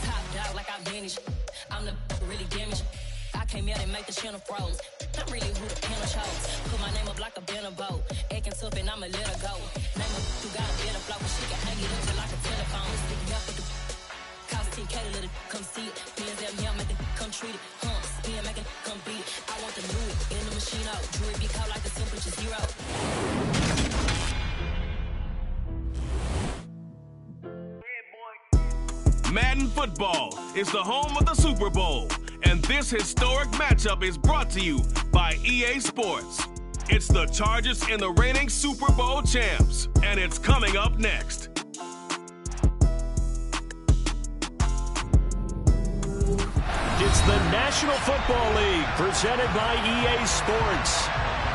Top dog like I vanished. I'm the really damaged. I came out and make the channel froze. I'm really who the panel chose. Put my name up like a banner boat. Acting tough and I'ma let her go. Name her who got a better flow, but she can hang it up just like a telephone. Stick me up with the cost 10K to let it come see it. Bills at me, I make it come treat it. Spin, make it come beat it. I want the new in the machine out. Jewelry be cold like the temperature zero. Madden Football is the home of the Super Bowl, and this historic matchup is brought to you by EA Sports. It's the Chargers and the reigning Super Bowl champs, and it's coming up next. It's the National Football League presented by EA Sports.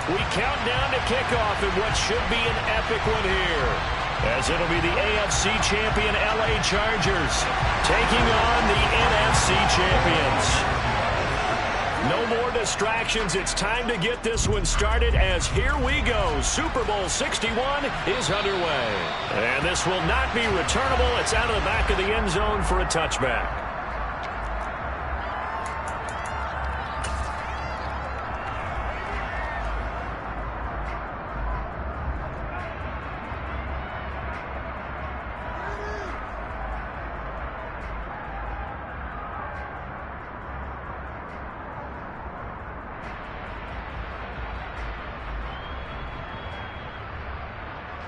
We count down to kickoff in what should be an epic one here, as it'll be the AFC champion LA Chargers taking on the NFC champions. No more distractions. It's time to get this one started, as here we go. Super Bowl 61 is underway. And this will not be returnable. It's out of the back of the end zone for a touchback.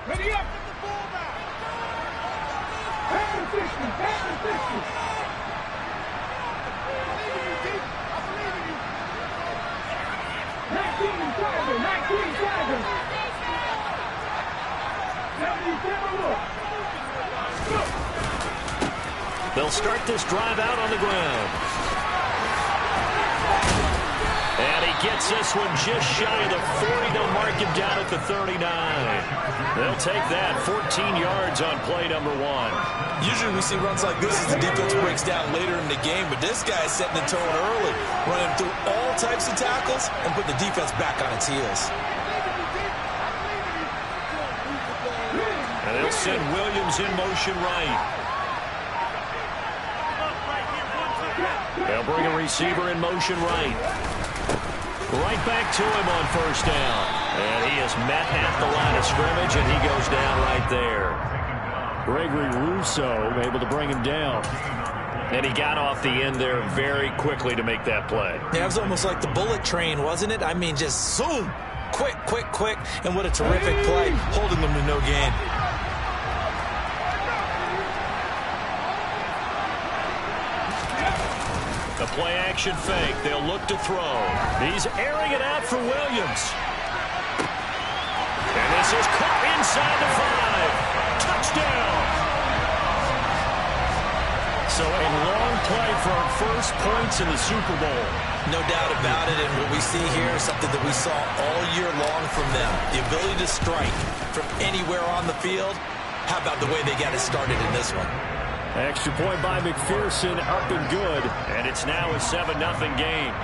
Ready up with the fullback. Back to 50. Back to 50. I believe in you, Deep. I believe in you. 19 Tiger. 19 Tiger. 77 look. They'll start this drive out on the ground. And he gets this one just shy of the 40. They'll mark him down at the 39. They'll take that 14 yards on play number one. Usually we see runs like this as the defense breaks down later in the game, but this guy's setting the tone early, running through all types of tackles and putting the defense back on its heels. And they'll send Williams in motion right. They'll bring a receiver in motion right. Right back to him on first down. And he has met at the line of scrimmage, and he goes down right there. Gregory Rousseau able to bring him down. And he got off the end there very quickly to make that play. Yeah, it was almost like the bullet train, wasn't it? I mean, just zoom. Quick, quick, quick. And what a terrific play, holding them to no gain. The play-action fake. They'll look to throw. He's airing it out for Williams. And this is caught inside the 5. Touchdown. So a long play for our first points in the Super Bowl. No doubt about it, and what we see here is something that we saw all year long from them. The ability to strike from anywhere on the field. How about the way they got it started in this one? Extra point by McPherson, up and good. And it's now a 7-0 game.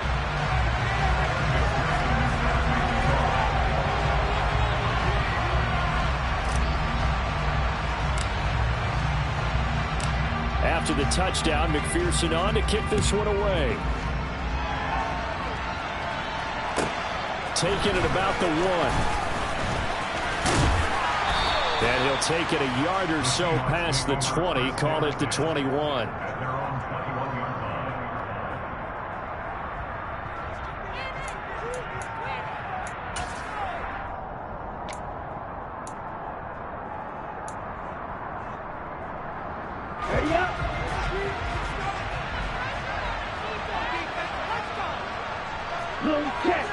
After the touchdown, McPherson on to kick this one away. Taking it about the 1. And he'll take it a yard or so past the 20, call it the 21. Ready up. Little check.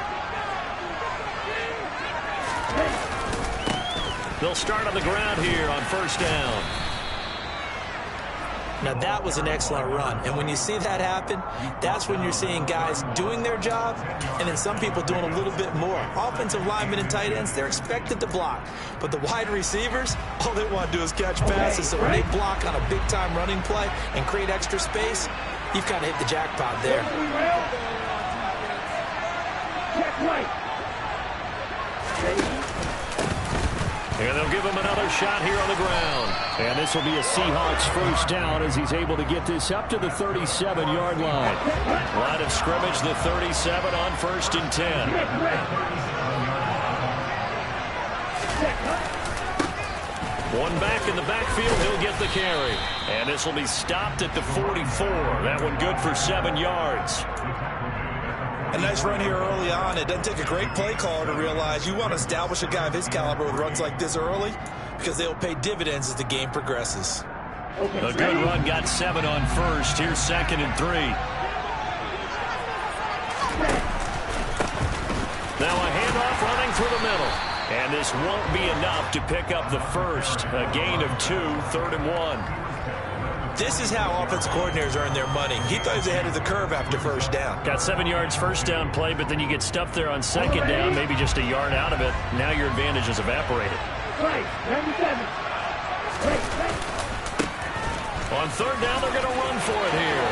They'll start on the ground here on first down. Now that was an excellent run, and when you see that happen, that's when you're seeing guys doing their job, and then some people doing a little bit more. Offensive linemen and tight ends, they're expected to block, but the wide receivers, all they want to do is catch passes. So when they block on a big-time running play and create extra space, you've kind of hit the jackpot there. Check right. And they'll give him another shot here on the ground. And this will be a Seahawks first down as he's able to get this up to the 37-yard line. Line of scrimmage, the 37 on 1st and 10. One back in the backfield, he'll get the carry. And this will be stopped at the 44. That one good for 7 yards. A nice run here early on. It doesn't take a great play caller to realize you want to establish a guy of his caliber with runs like this early because they'll pay dividends as the game progresses. A good run, got 7 on 1st. Here's 2nd and 3. Now a handoff running through the middle. And this won't be enough to pick up the first. A gain of 2, 3rd and 1. This is how offensive coordinators earn their money. He thought he was ahead of the curve after first down. Got 7 yards first down play, but then you get stuffed there on 2nd down, maybe just a yard out of it. Now your advantage is evaporated. On 3rd down, they're going to run for it here.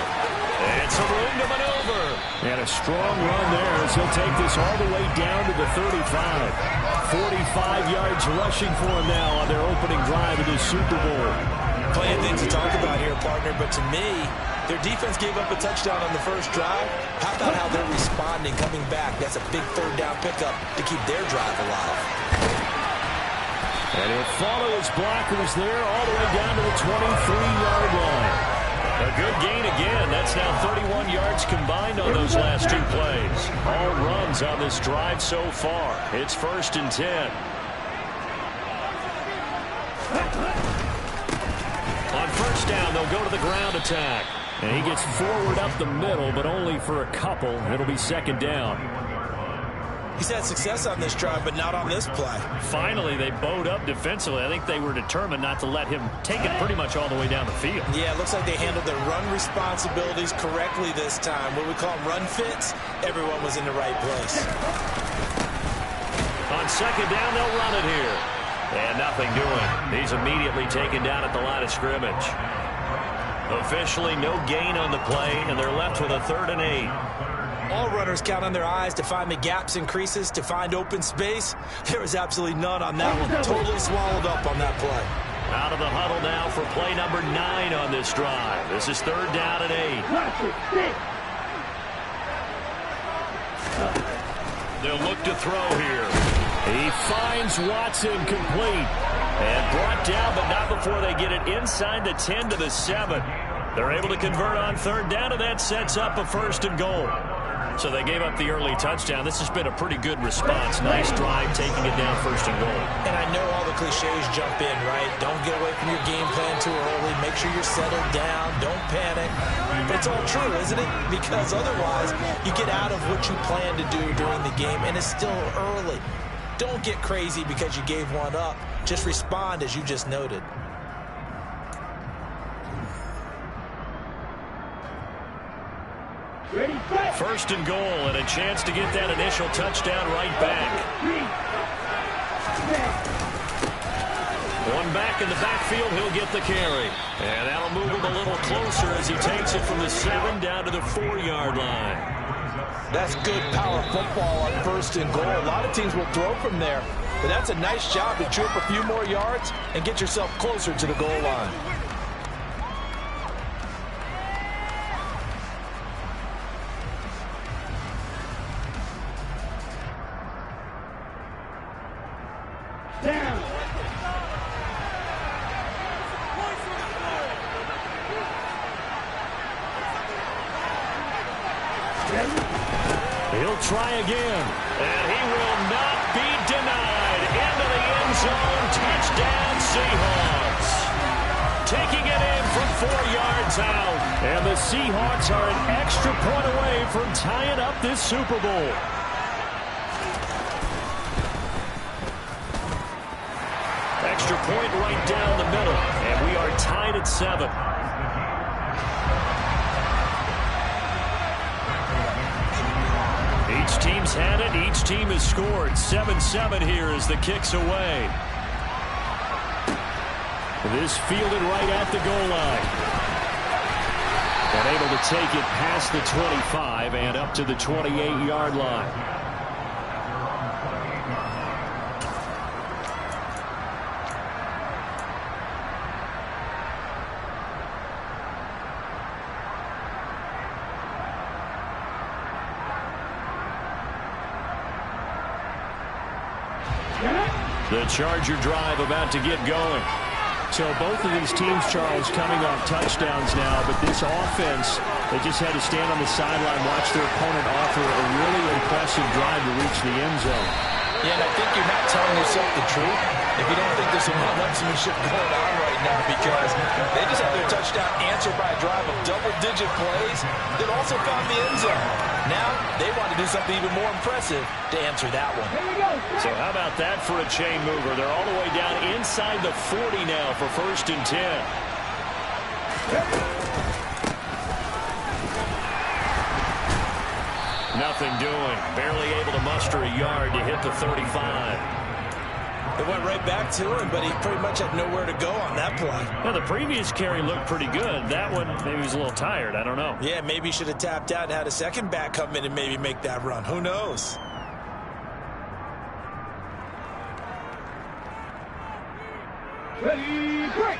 It's a room to maneuver. And a strong run there as he'll take this all the way down to the 35. 45 yards rushing for him now on their opening drive of the Super Bowl. Plenty of things to talk about here, partner, but to me, their defense gave up a touchdown on the first drive. How about how they're responding, coming back? That's a big 3rd down pickup to keep their drive alive. And he'll follow his blockers there all the way down to the 23-yard line. A good gain again. That's now 31 yards combined on those last 2 plays. All runs on this drive so far. It's 1st and 10. On 1st down, they'll go to the ground attack. And he gets forward up the middle, but only for a couple. It'll be 2nd down. He's had success on this drive, but not on this play. Finally, they bowed up defensively. I think they were determined not to let him take it pretty much all the way down the field. Yeah, it looks like they handled their run responsibilities correctly this time. What we call them run fits, everyone was in the right place. On 2nd down, they'll run it here. And nothing doing. He's immediately taken down at the line of scrimmage. Officially, no gain on the play, and they're left with a 3rd and 8. All runners count on their eyes to find the gaps and creases, to find open space. There was absolutely none on that one. Totally swallowed up on that play. Out of the huddle now for play number 9 on this drive. This is 3rd down and 8. They'll look to throw here. He finds Watson complete. And brought down, but not before they get it inside the 10 to the 7. They're able to convert on 3rd down, and that sets up a 1st and goal. So they gave up the early touchdown. This has been a pretty good response. Nice drive, taking it down 1st and goal. And I know all the cliches jump in, right? Don't get away from your game plan too early. Make sure you're settled down. Don't panic. But it's all true, isn't it? Because otherwise, you get out of what you plan to do during the game, and it's still early. Don't get crazy because you gave one up. Just respond as you just noted. Ready, set. 1st and goal, and a chance to get that initial touchdown right back. One back in the backfield, he'll get the carry. And that'll move him a little closer as he takes it from the 7 down to the 4-yard line. That's good power football on 1st and goal. A lot of teams will throw from there, but that's a nice job to chew up a few more yards and get yourself closer to the goal line. Down. He'll try again, and he will not be denied. Into the end zone, touchdown Seahawks. Taking it in from 4 yards out. And the Seahawks are an extra point away from tying up this Super Bowl. Extra point right down the middle, and we are tied at 7. Each team's had it. Each team has scored. 7-7 here as the kick's away. This fielded right at the goal line. And able to take it past the 25 and up to the 28-yard line. The Charger drive about to get going. So both of these teams, Charles, coming off touchdowns now, but this offense, they just had to stand on the sideline, watch their opponent offer a really impressive drive to reach the end zone. Yeah, and I think you're not telling yourself the truth if you don't think there's some one-upsmanship going on right now, because they just had their touchdown answered by a drive of double-digit plays that also found the end zone. Now they want to do something even more impressive to answer that one. So how about that for a chain mover? They're all the way down inside the 40 now for 1st and 10. Nothing doing. Barely able to muster a yard to hit the 35. It went right back to him, but he pretty much had nowhere to go on that play. Well, the previous carry looked pretty good. That one, maybe he was a little tired. I don't know. Yeah, maybe he should have tapped out and had a second back come in and maybe make that run. Who knows? Ready, break!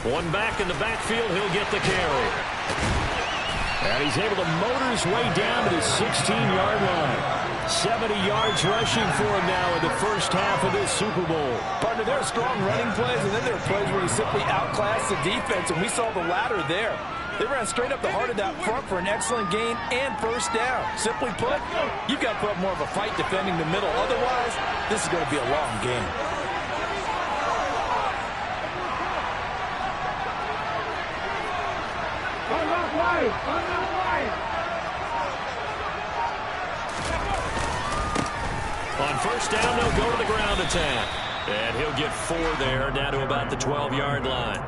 One back in the backfield, he'll get the carry. And he's able to motor his way down to the 16-yard line. 70 yards rushing for him now in the first half of this Super Bowl. Partner, there are strong running plays, and then there are plays where he simply outclassed the defense, and we saw the latter there. They ran straight up the heart of that front for an excellent gain and first down. Simply put, you've got to put up more of a fight defending the middle. Otherwise, this is going to be a long game. On first down, they'll go to the ground attack. And he'll get 4 there, down to about the 12-yard line.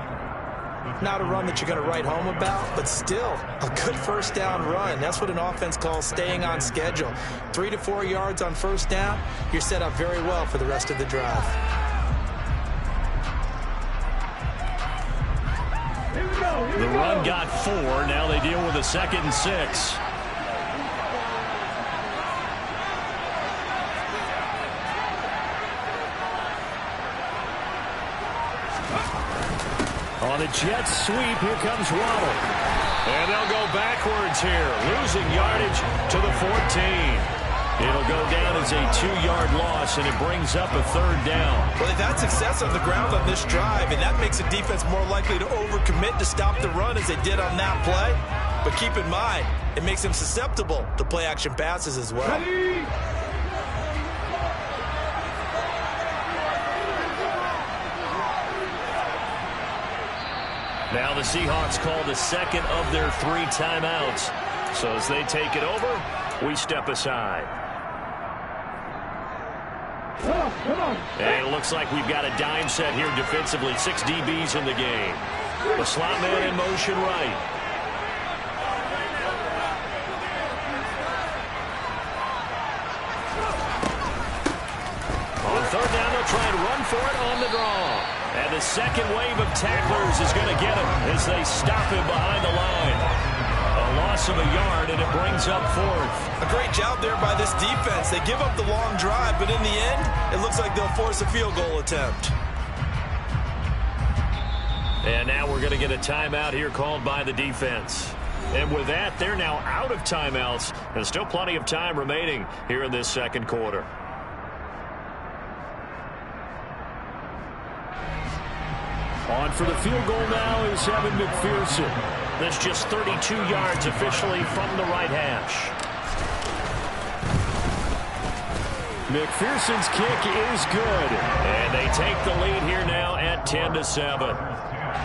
Not a run that you're going to write home about, but still a good first down run. That's what an offense calls staying on schedule. 3 to 4 yards on first down, you're set up very well for the rest of the drive. The run got 4. Now they deal with a 2nd and 6. On the Jets sweep, here comes Waddle. And they'll go backwards here, losing yardage to the 14. It'll go down as a 2-yard loss, and it brings up a 3rd down. Well, they've had success on the ground on this drive, and that makes the defense more likely to overcommit to stop the run as they did on that play. But keep in mind, it makes them susceptible to play-action passes as well. Ready? Now the Seahawks call the 2nd of their 3 timeouts. So as they take it over, we step aside. And it looks like we've got a dime set here defensively. 6 DBs in the game. The slot man in motion right. On 3rd down, they'll try and run for it on the draw. And the second wave of tacklers is going to get him as they stop him behind the line. A loss of a yard, and it brings up 4th. A great job there by this defense. They give up the long drive, but in the end, it looks like they'll force a field goal attempt. And now we're going to get a timeout here called by the defense. And with that, they're now out of timeouts. There's still plenty of time remaining here in this second quarter. On for the field goal now is Evan McPherson. That's just 32 yards officially from the right hash. McPherson's kick is good. And they take the lead here now at 10-7.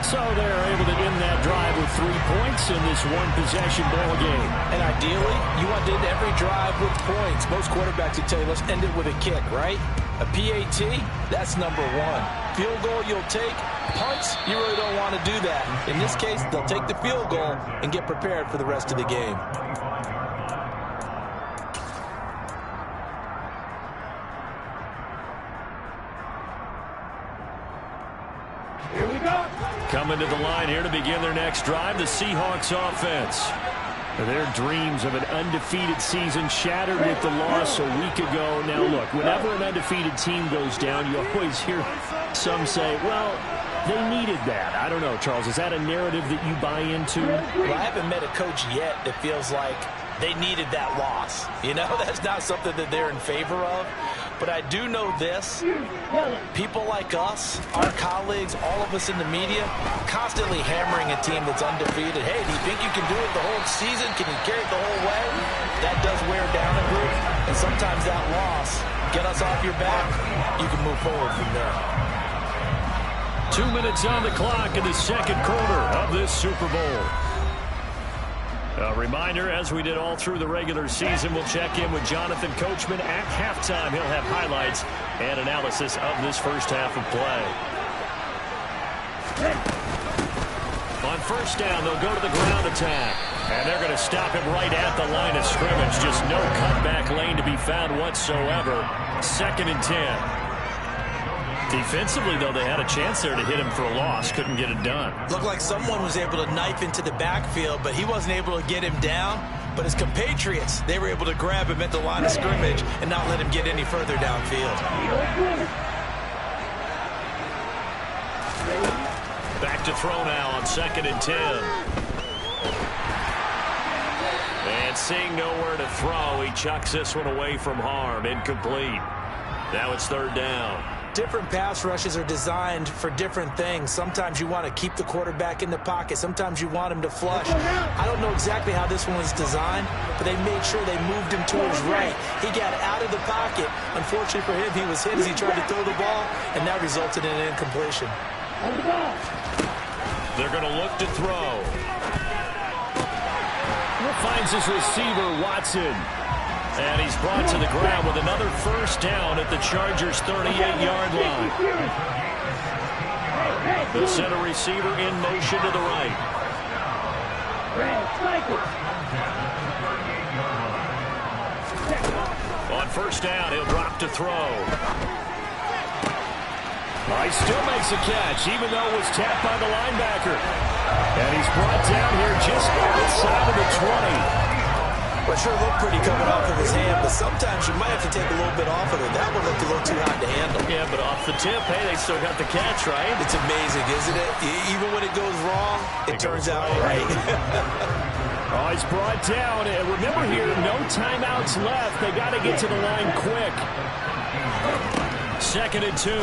So they're able to end that drive with 3 points in this one-possession ball game. And ideally, you want to end every drive with points. Most quarterbacks would tell you, let's end it with a kick, right? A PAT, that's number 1. Field goal you'll take. Punts, you really don't want to do that. In this case, they'll take the field goal and get prepared for the rest of the game. Here we go. Coming to the line here to begin their next drive, the Seahawks offense. Their dreams of an undefeated season shattered with the loss a week ago. Now, look, whenever an undefeated team goes down, you always hear some say, well, they needed that. I don't know, Charles. Is that a narrative that you buy into? Well, I haven't met a coach yet that feels like they needed that loss. You know, that's not something that they're in favor of. But I do know this. People like us, our colleagues, all of us in the media, constantly hammering a team that's undefeated. Hey, do you think you can do it the whole season? Can you carry it the whole way? That does wear down a group. And sometimes that loss, get us off your back, you can move forward from there. 2 minutes on the clock in the second quarter of this Super Bowl. A reminder, as we did all through the regular season, we'll check in with Jonathan Coachman at halftime. He'll have highlights and analysis of this first half of play. On first down, they'll go to the ground attack. And they're going to stop him right at the line of scrimmage. Just no cutback lane to be found whatsoever. 2nd and 10. Defensively, though, they had a chance there to hit him for a loss. Couldn't get it done. Looked like someone was able to knife into the backfield, but he wasn't able to get him down. But his compatriots, they were able to grab him at the line of scrimmage and not let him get any further downfield. Back to throw now on 2nd and 10. And seeing nowhere to throw, he chucks this one away from harm. Incomplete. Now it's 3rd down. Different pass rushes are designed for different things. Sometimes you want to keep the quarterback in the pocket. Sometimes you want him to flush. I don't know exactly how this one was designed, but they made sure they moved him to his right. He got out of the pocket. Unfortunately for him, he was hit as he tried to throw the ball, and that resulted in an incompletion. They're going to look to throw. Finds his receiver, Watson. And he's brought to the ground with another first down at the Chargers' 38-yard line. The center receiver in motion to the right. On first down, he'll drop to throw. He still makes a catch, even though it was tapped by the linebacker. And he's brought down here just outside of the 20. Well, it sure looked pretty coming off of his hand, but sometimes you might have to take a little bit off of it. That one looked a little too hot to handle. Yeah, but off the tip, hey, they still got the catch, right? It's amazing, isn't it? Even when it goes wrong, it turns out right. Oh, he's brought down. And remember here, no timeouts left. They got to get to the line quick. 2nd and 2.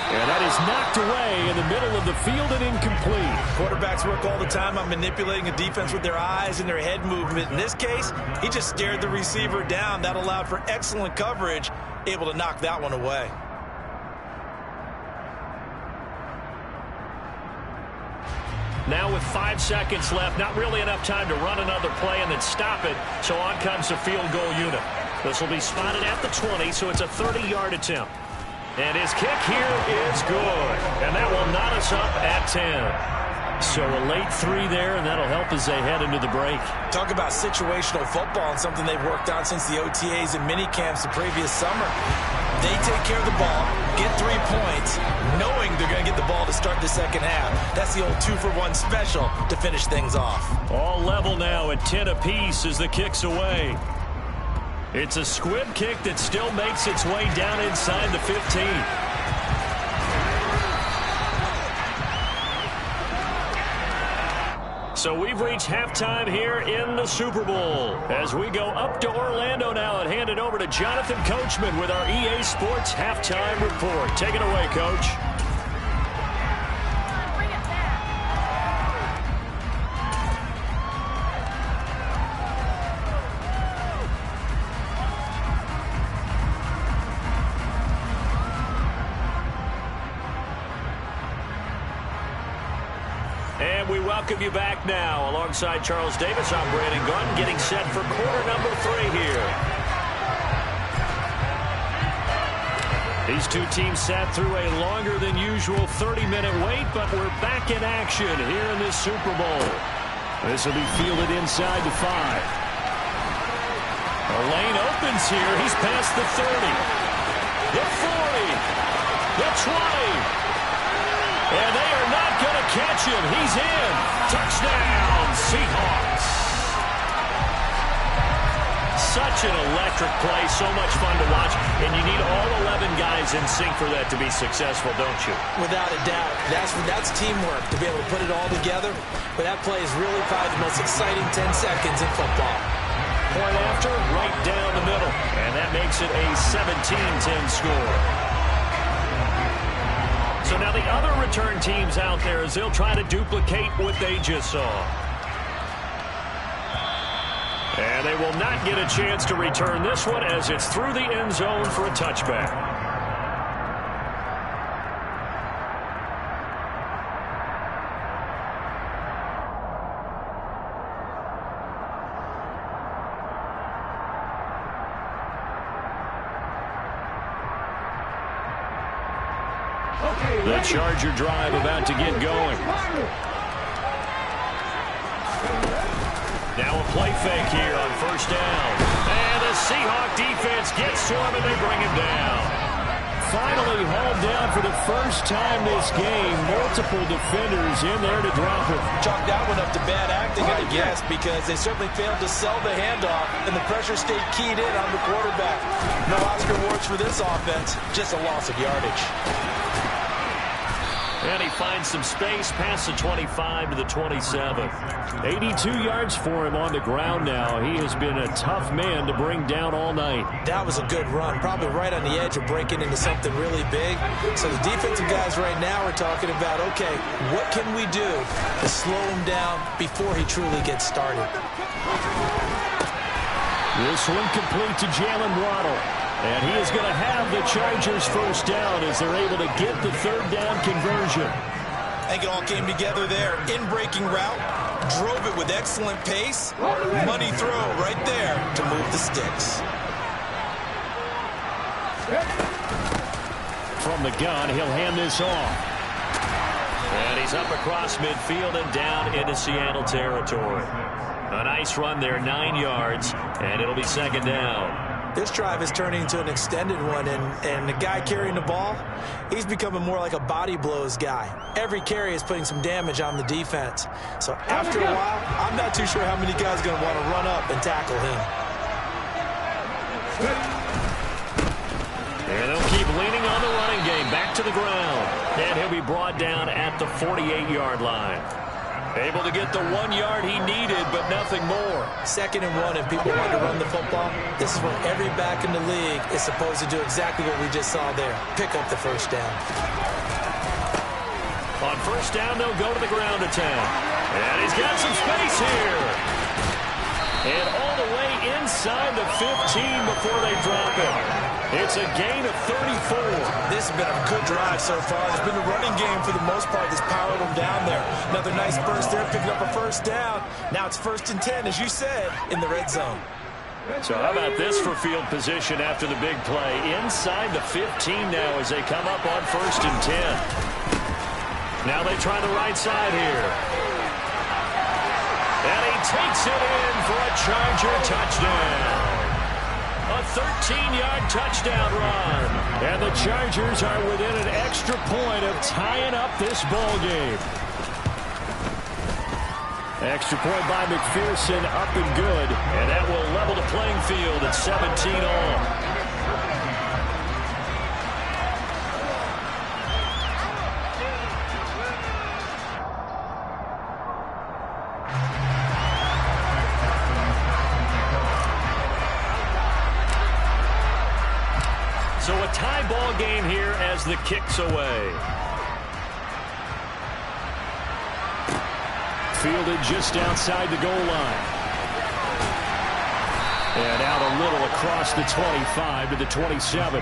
And that is knocked away in the middle of the field and incomplete. Quarterbacks work all the time on manipulating a defense with their eyes and their head movement. In this case, he just stared the receiver down. That allowed for excellent coverage, able to knock that one away. Now with 5 seconds left, not really enough time to run another play and then stop it. So on comes the field goal unit. This will be spotted at the 20, so it's a 30-yard attempt. And his kick here is good. And that will knot us up at 10. So a late 3 there, and that'll help as they head into the break. Talk about situational football and something they've worked on since the OTAs and mini camps the previous summer. They take care of the ball, get 3 points, knowing they're going to get the ball to start the second half. That's the old 2-for-1 special to finish things off. All level now at 10 apiece as the kick's away. It's a squib kick that still makes its way down inside the 15. So we've reached halftime here in the Super Bowl. As we go up to Orlando now and hand it over to Jonathan Coachman with our EA Sports Halftime Report. Take it away, Coach. We welcome you back now. Alongside Charles Davis, I'm Brandon Gunn, getting set for quarter number 3 here. These two teams sat through a longer than usual 30-minute wait, but we're back in action here in this Super Bowl. This will be fielded inside the 5. A lane opens here. He's past the 30, the 40, the 20. And they are not going to catch him. He's in. Touchdown, Seahawks. Such an electric play, so much fun to watch, and you need all 11 guys in sync for that to be successful, don't you? Without a doubt. That's teamwork, to be able to put it all together. But that play is really probably the most exciting 10 seconds in football. Point after, right down the middle, and that makes it a 17-10 score. So now the other return teams out there as they'll try to duplicate what they just saw. And they will not get a chance to return this one as it's through the end zone for a touchback. The Charger drive about to get going. Now a play fake here on first down. And the Seahawk defense gets to him and they bring him down. Finally hauled down for the first time this game. Multiple defenders in there to drop him. Chalk that one up to bad acting, I guess, because they certainly failed to sell the handoff, and the pressure stayed keyed in on the quarterback. No Oscar awards for this offense, just a loss of yardage. And he finds some space past the 25 to the 27. 82 yards for him on the ground now. He has been a tough man to bring down all night. That was a good run, probably right on the edge of breaking into something really big. So the defensive guys right now are talking about, okay, what can we do to slow him down before he truly gets started? This one complete to Jalen Waddle. And he is going to have the Chargers first down as they're able to get the third down conversion. I think it all came together there. In-breaking route, drove it with excellent pace. Money throw right there to move the sticks. From the gun, he'll hand this off. And he's up across midfield and down into Seattle territory. A nice run there, 9 yards, and it'll be second down. This drive is turning into an extended one, and the guy carrying the ball, he's becoming more like a body blows guy. Every carry is putting some damage on the defense. So after a while, I'm not too sure how many guys are going to want to run up and tackle him. And they'll keep leaning on the running game, back to the ground. And he'll be brought down at the 48-yard line. Able to get the 1 yard he needed, but nothing more. 2nd and 1, and people want to run the football. This is when every back in the league is supposed to do exactly what we just saw there. Pick up the first down. On first down, they'll go to the ground attack. And he's got some space here. And all the way inside the 15 before they drop him. It's a gain of 34. This has been a good drive so far. It's been the running game for the most part that's powered them down there. Another nice burst there, picking up a first down. Now it's 1st and 10, as you said, in the red zone. So how about this for field position after the big play? Inside the 15 now as they come up on 1st and 10. Now they try the right side here. And he takes it in for a Charger touchdown. A 13-yard touchdown run. And the Chargers are within an extra point of tying up this ball game. Extra point by McPherson, up and good. And that will level the playing field at 17 all. So a tie ball game here as the kick's away. Fielded just outside the goal line. And out a little across the 25 to the 27.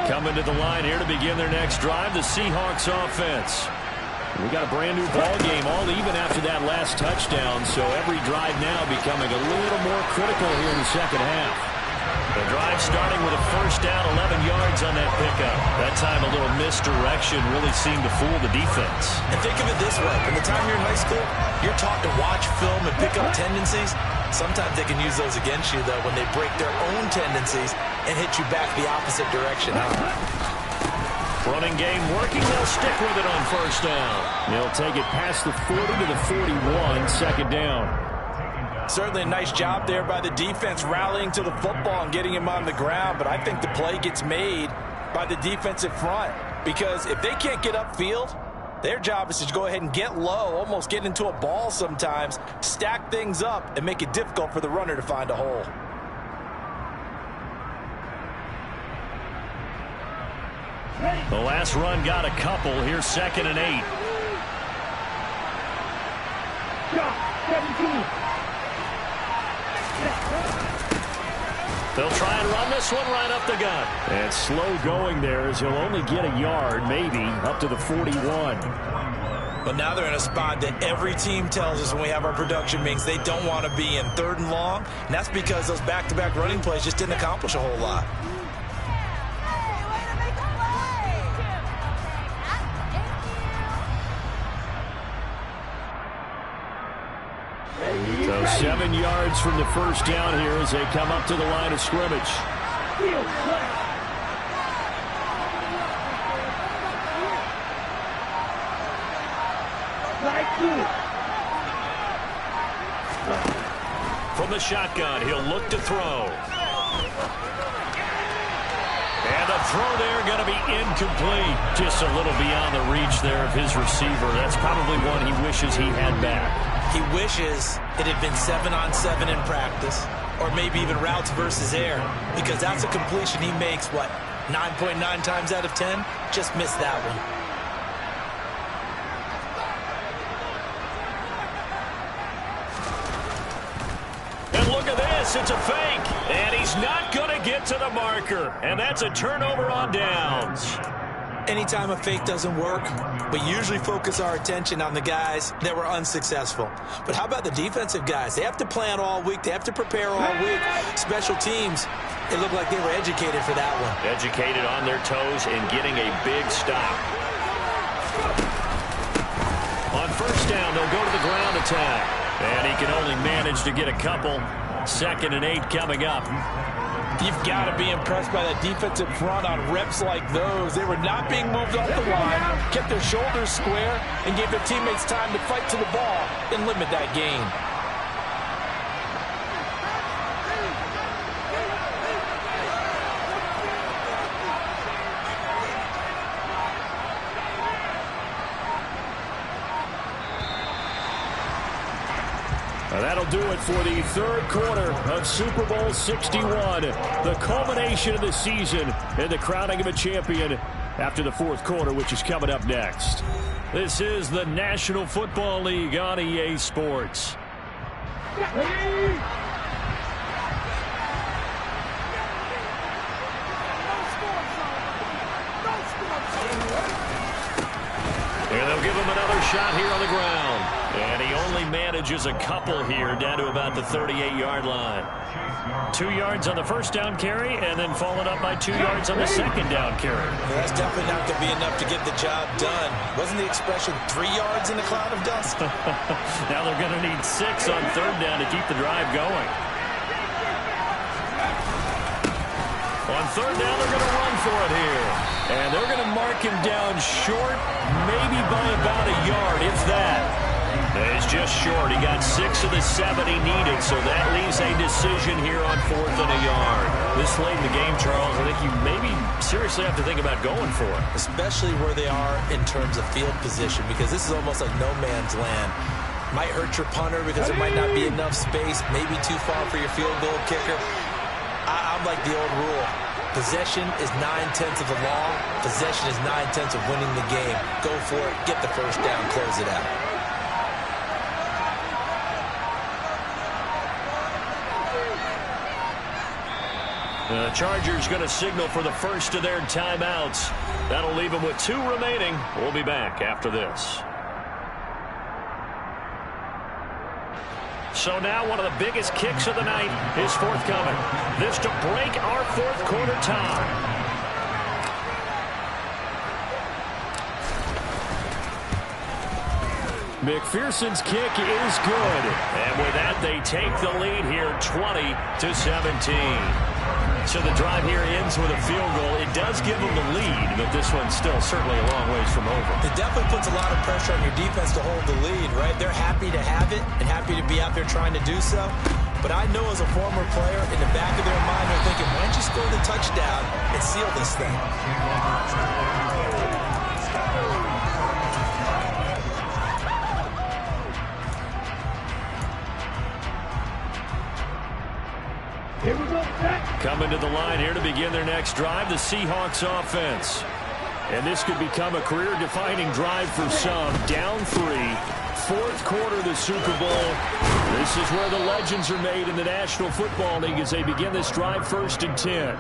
Coming to the line here to begin their next drive, the Seahawks offense. We got a brand new ball game, all even after that last touchdown, so every drive now becoming a little more critical here in the second half. The drive starting with a first down, 11 yards on that pickup. That time a little misdirection really seemed to fool the defense. And think of it this way. From the time you're in high school, you're taught to watch film and pick up tendencies. Sometimes they can use those against you, though, when they break their own tendencies and hit you back the opposite direction. Running game working. They'll stick with it on first down. They'll take it past the 40 to the 41, second down. Certainly a nice job there by the defense rallying to the football and getting him on the ground, but I think the play gets made by the defensive front because if they can't get upfield, their job is to go ahead and get low, almost get into a ball sometimes, stack things up, and make it difficult for the runner to find a hole. The last run got a couple. Here's 2nd and 8. 17. They'll try and run this one right up the gut. And slow going there as he'll only get a yard, maybe, up to the 41. But now they're in a spot that every team tells us when we have our production meetings they don't want to be in, 3rd and long. And that's because those back-to-back running plays just didn't accomplish a whole lot. So 7 yards from the first down here as they come up to the line of scrimmage. From the shotgun, he'll look to throw. And the throw there going to be incomplete. Just a little beyond the reach there of his receiver. That's probably one he wishes he had back. He wishes it had been 7-on-7 in practice, or maybe even routes versus air, because that's a completion he makes, 9.9 times out of 10? Just missed that one. And look at this, it's a fake, and he's not going to get to the marker, and that's a turnover on downs. Anytime a fake doesn't work, we usually focus our attention on the guys that were unsuccessful. But how about the defensive guys? They have to plan all week. They have to prepare all week. Special teams, it looked like they were educated for that one. Educated on their toes and getting a big stop. On first down, they'll go to the ground attack. And he can only manage to get a couple. 2nd and 8 coming up. You've got to be impressed by that defensive front on reps like those. They were not being moved off the line, kept their shoulders square, and gave their teammates time to fight to the ball and limit that gain. That'll do it for the 3rd quarter of Super Bowl 61. The culmination of the season and the crowning of a champion after the 4th quarter, which is coming up next. This is the National Football League on EA Sports. And they'll give him another shot here on the ground. And he only manages a couple here down to about the 38-yard line. 2 yards on the first down carry and then followed up by 2 yards on the second down carry. Well, that's definitely not going to be enough to get the job done. Wasn't the expression 3 yards in a cloud of dust? Now they're going to need 6 on 3rd down to keep the drive going. On 3rd down, they're going to run for it here. And they're going to mark him down short, maybe by about a yard, if that. He's just short. He got 6 of the 7 he needed, so that leaves a decision here on 4th and a yard. This late in the game, Charles, I think you maybe seriously have to think about going for it. Especially where they are in terms of field position, because this is almost like no man's land. Might hurt your punter because there might not be enough space, maybe too far for your field goal kicker. I'm like the old rule. Possession is 9/10 of the law. Possession is 9/10 of winning the game. Go for it. Get the first down. Close it out. The Chargers going to signal for the first of their timeouts. That'll leave them with 2 remaining. We'll be back after this. So now one of the biggest kicks of the night is forthcoming. This to break our fourth quarter tie. McPherson's kick is good. And with that, they take the lead here 20-17. So the drive here ends with a field goal. It does give them the lead, but this one's still certainly a long ways from over. It definitely puts a lot of pressure on your defense to hold the lead, right? They're happy to have it and happy to be out there trying to do so. But I know as a former player, in the back of their mind, they're thinking, why don't you score the touchdown and seal this thing? Coming to the line here to begin their next drive, the Seahawks offense. And this could become a career-defining drive for some. Down 3, fourth quarter of the Super Bowl. This is where the legends are made in the National Football League as they begin this drive 1st and 10.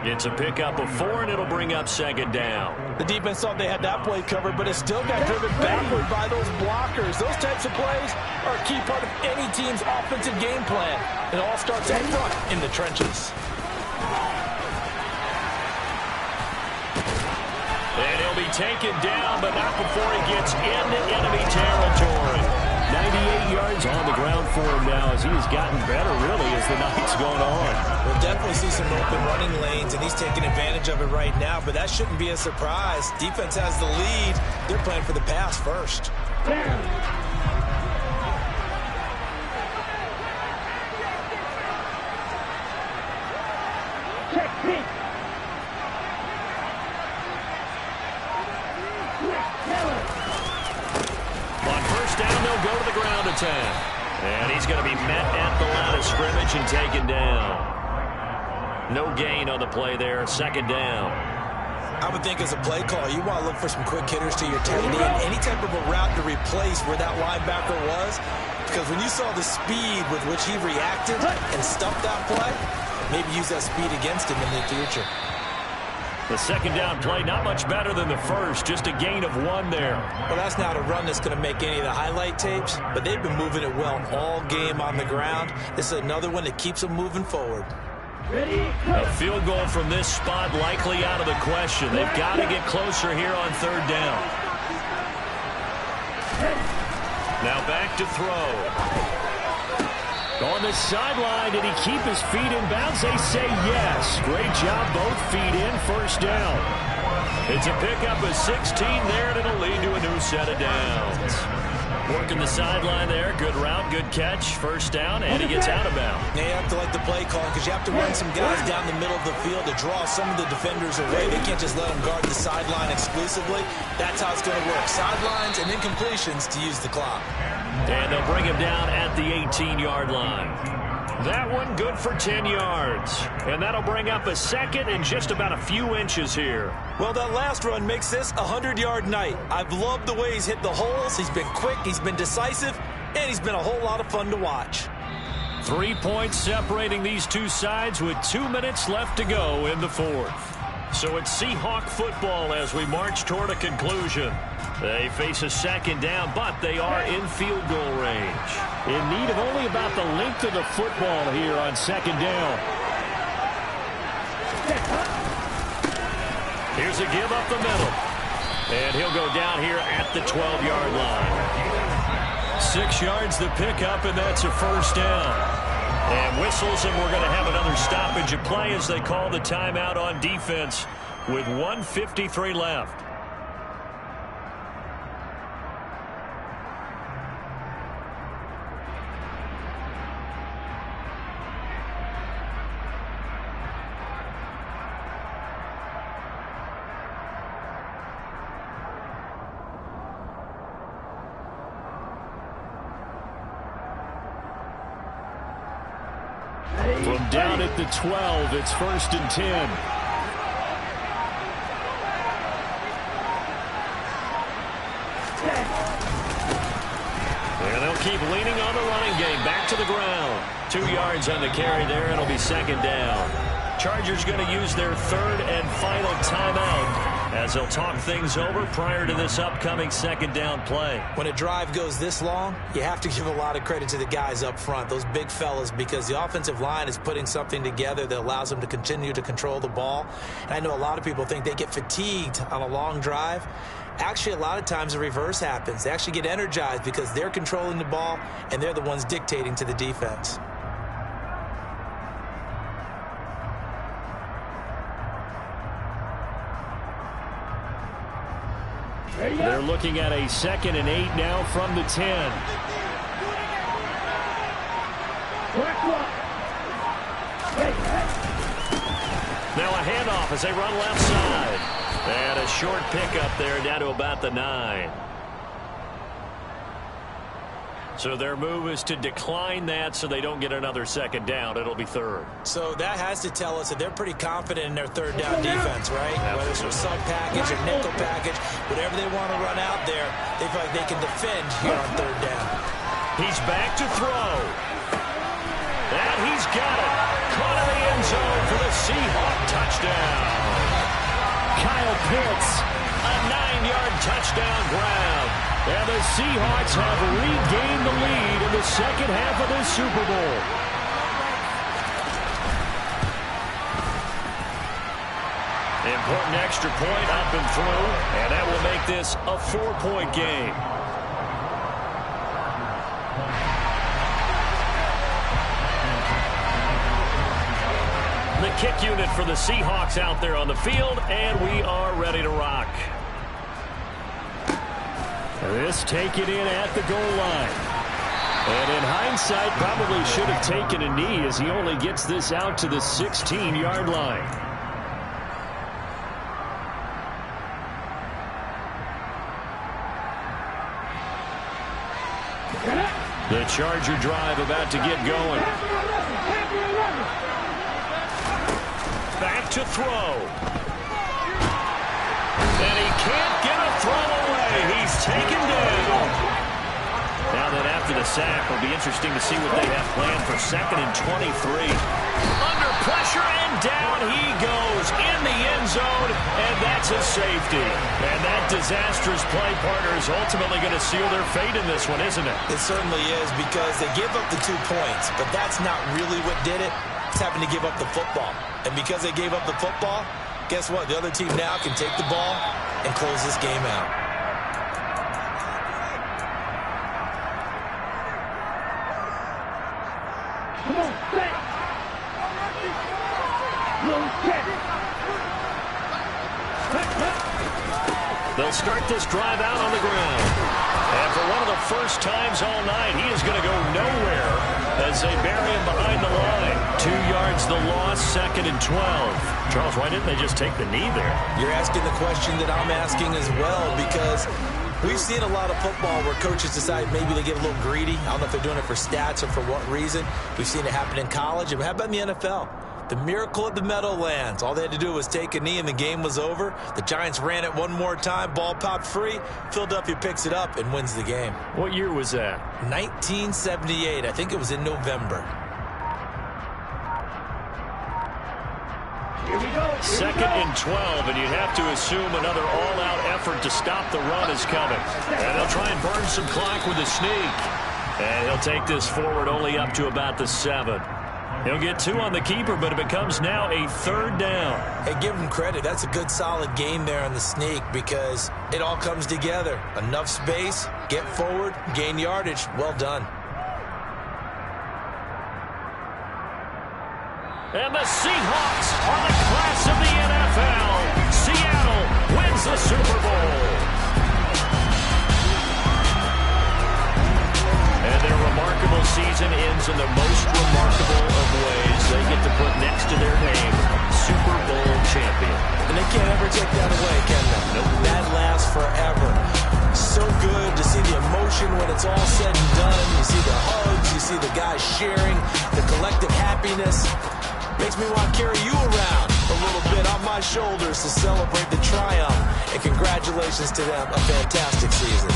It's a pickup of 4, and it'll bring up 2nd down. The defense thought they had that play covered, but it still got driven backward by those blockers. Those types of plays are a key part of any team's offensive game plan. It all starts up front in the trenches. And he'll be taken down, but not before he gets into enemy territory. 98 yards on the ground for him now as he has gotten better, really, as the night's gone on. We'll definitely see some open running lanes, and he's taking advantage of it right now, but that shouldn't be a surprise. Defense has the lead. They're playing for the pass first. Go to the ground attack. And he's going to be met at the line of scrimmage and taken down. No gain on the play there. 2nd down. I would think as a play call, you want to look for some quick hitters to your tight end. Any type of a route to replace where that linebacker was. Because when you saw the speed with which he reacted and stuffed that play, maybe use that speed against him in the future. The 2nd down play, not much better than the first, just a gain of 1 there. Well, that's not a run that's going to make any of the highlight tapes, but they've been moving it well all game on the ground. This is another one that keeps them moving forward. A field goal from this spot likely out of the question. They've got to get closer here on 3rd down. Now back to throw. On the sideline, did he keep his feet in bounds? They say yes. Great job, both feet in, 1st down. It's a pickup of 16 there, and it'll lead to a new set of downs. Working the sideline there. Good route, good catch. 1st down, and he gets out of bounds. Now you have to like the play call because you have to run some guys down the middle of the field to draw some of the defenders away. They can't just let them guard the sideline exclusively. That's how it's going to work. Sidelines and incompletions to use the clock. And they'll bring him down at the 18-yard line. That one good for 10 yards. And that'll bring up a 2nd and just about a few inches here. Well, that last run makes this a 100-yard night. I've loved the way he's hit the holes. He's been quick, he's been decisive, and he's been a whole lot of fun to watch. 3 points separating these two sides with 2 minutes left to go in the 4th. So it's Seahawk football as we march toward a conclusion. They face a 2nd down, but they are in field goal range. In need of only about the length of the football here on 2nd down. Here's a give up the middle. And he'll go down here at the 12-yard line. 6 yards the pickup, and that's a 1st down. And whistles, and we're going to have another stoppage of play as they call the timeout on defense with 1:53 left. From down at the 12, it's 1st and 10. And they'll keep leaning on the running game. Back to the ground. 2 yards on the carry there, and it'll be 2nd down. Chargers going to use their 3rd and final timeout as they'll talk things over prior to this upcoming second down play. When a drive goes this long, you have to give a lot of credit to the guys up front, those big fellas, because the offensive line is putting something together that allows them to continue to control the ball. And I know a lot of people think they get fatigued on a long drive. Actually, a lot of times the reverse happens. They actually get energized because they're controlling the ball and they're the ones dictating to the defense. They're looking at a 2nd and 8 now from the 10. Now a handoff as they run left side. And a short pickup there down to about the 9. So their move is to decline that so they don't get another second down. It'll be 3rd. So that has to tell us that they're pretty confident in their third down defense, right? Whether it's a sub package or nickel package, whatever they want to run out there, they feel like they can defend here on third down. He's back to throw. And he's got it. Caught in the end zone for the Seahawk touchdown. Kyle Pitts, a 9-yard touchdown grab. And the Seahawks have regained the lead in the second half of this Super Bowl. Important extra point up and through, and that will make this a 4-point game. The kick unit for the Seahawks out there on the field, and we are ready to rock. This taken in at the goal line. And in hindsight, probably should have taken a knee as he only gets this out to the 16-yard line. The Charger drive about to get going. Back to throw. And he can't get a throw away. He's taken down. Now that after the sack, it'll be interesting to see what they have planned for 2nd and 23. Under pressure, and down he goes in the end zone, and that's a safety. And that disastrous play, partner, is ultimately going to seal their fate in this one, isn't it? It certainly is, because they give up the 2 points, but that's not really what did it. It's having to give up the football. And because they gave up the football, guess what? The other team now can take the ball and close this game out. Come on, stay. They'll start this drive out on the ground. And for one of the first times all night, he is going to go nowhere as they bury him behind the line. 2 yards the loss, 2nd and 12. Charles, why didn't they just take the knee there? You're asking the question that I'm asking as well, because we've seen a lot of football where coaches decide maybe they get a little greedy. I don't know if they're doing it for stats or for what reason. We've seen it happen in college. And how about in the NFL? The miracle at the Meadowlands. All they had to do was take a knee and the game was over. The Giants ran it one more time. Ball popped free. Philadelphia picks it up and wins the game. What year was that? 1978. I think it was in November. Here we go. 2nd and 12, and you'd have to assume another all-out effort to stop the run is coming. And they'll try and burn some clock with a sneak. And he'll take this forward only up to about the 7. He'll get 2 on the keeper, but it becomes now a 3rd down. Hey, give him credit. That's a good, solid game there on the sneak, because it all comes together. Enough space, get forward, gain yardage. Well done. And the Seahawks are the class of the NFL. Seattle wins the Super Bowl. And their remarkable season ends in the most remarkable of ways. They get to put next to their name, Super Bowl champion. And they can't ever take that away, can they? Nope. That lasts forever. So good to see the emotion when it's all said and done. You see the hugs, you see the guys sharing, the collective happiness. Makes me want to carry you around a little bit on my shoulders to celebrate the triumph. And congratulations to them, a fantastic season.